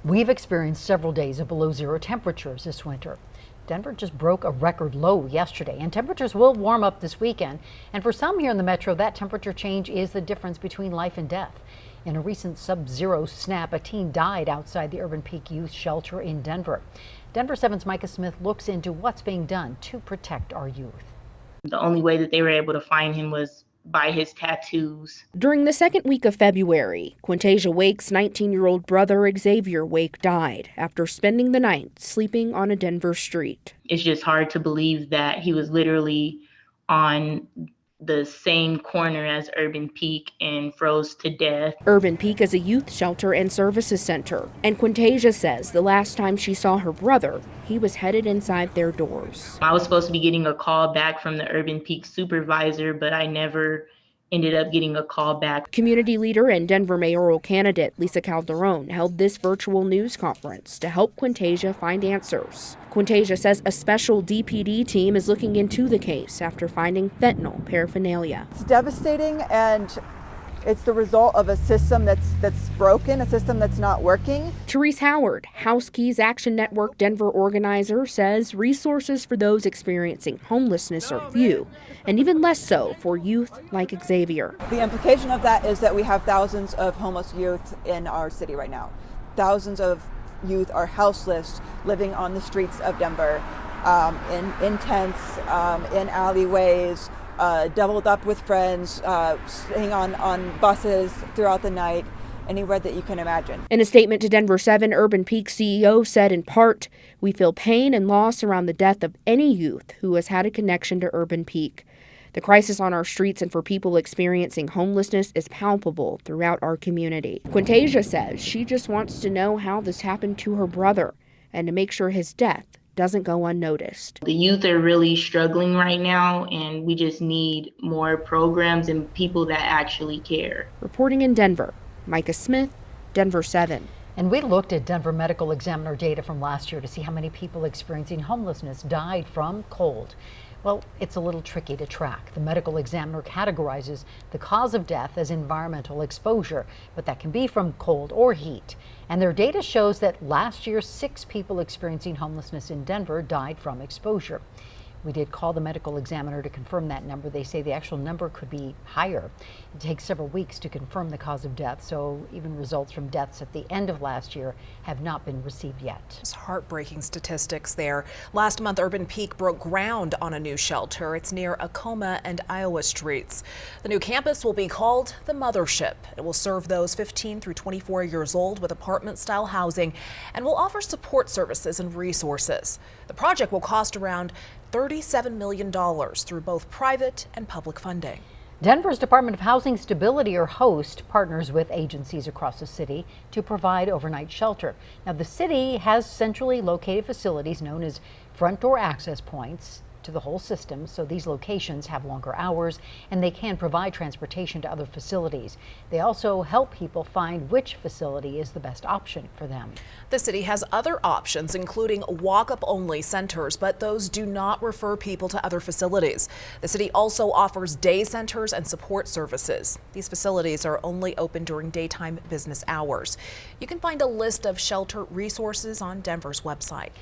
We've experienced several days of below zero temperatures this winter. Denver just broke a record low yesterday, and temperatures will warm up this weekend. And for some here in the metro, that temperature change is the difference between life and death. In a recent sub-zero snap, a teen died outside the Urban Peak Youth Shelter in Denver. Denver 7's Micah Smith looks into what's being done to protect our youth. The only way that they were able to find him was by his tattoos. During the second week of February, Xavier Wake's 19-year-old brother Xavier Wake died after spending the night sleeping on a Denver street. It's just hard to believe that he was literally on the same corner as Urban Peak and froze to death. Urban Peak is a youth shelter and services center, and Quintasia says the last time she saw her brother, he was headed inside their doors. I was supposed to be getting a call back from the Urban Peak supervisor, but I never ended up getting a call back. Community leader and Denver mayoral candidate Lisa Calderon held this virtual news conference to help Quintasia find answers. Quintasia says a special DPD team is looking into the case after finding fentanyl paraphernalia. It's devastating, and it's the result of a system that's broken, a system that's not working. Therese Howard, House Keys Action Network Denver organizer, says resources for those experiencing homelessness are few, and even less so for youth like Xavier. The implication of that is that we have thousands of homeless youth in our city right now. Thousands of youth are houseless, living on the streets of Denver, in tents, in alleyways, doubled up with friends, staying on buses throughout the night, anywhere that you can imagine. In a statement to Denver 7, Urban Peak CEO said in part, "We feel pain and loss around the death of any youth who has had a connection to Urban Peak. The crisis on our streets and for people experiencing homelessness is palpable throughout our community." Quintasia says she just wants to know how this happened to her brother and to make sure his death doesn't go unnoticed. The youth are really struggling right now, and we just need more programs and people that actually care. Reporting in Denver, Micah Smith, Denver 7. And we looked at Denver Medical Examiner data from last year to see how many people experiencing homelessness died from cold. Well, it's a little tricky to track. The medical examiner categorizes the cause of death as environmental exposure, but that can be from cold or heat. And their data shows that last year, 6 people experiencing homelessness in Denver died from exposure. We did call the medical examiner to confirm that number. They say the actual number could be higher. It takes several weeks to confirm the cause of death, so even results from deaths at the end of last year have not been received yet. It's heartbreaking statistics there. Last month, Urban Peak broke ground on a new shelter. It's near Acoma and Iowa streets. The new campus will be called the Mothership. It will serve those 15 through 24 years old with apartment-style housing and will offer support services and resources. The project will cost around $37 million through both private and public funding. Denver's Department of Housing Stability, or HOST, partners with agencies across the city to provide overnight shelter. Now, the city has centrally located facilities known as front door access points to the whole system, so these locations have longer hours and they can provide transportation to other facilities. They also help people find which facility is the best option for them. The city has other options, including walk-up only centers, but those do not refer people to other facilities. The city also offers day centers and support services. These facilities are only open during daytime business hours. You can find a list of shelter resources on Denver's website.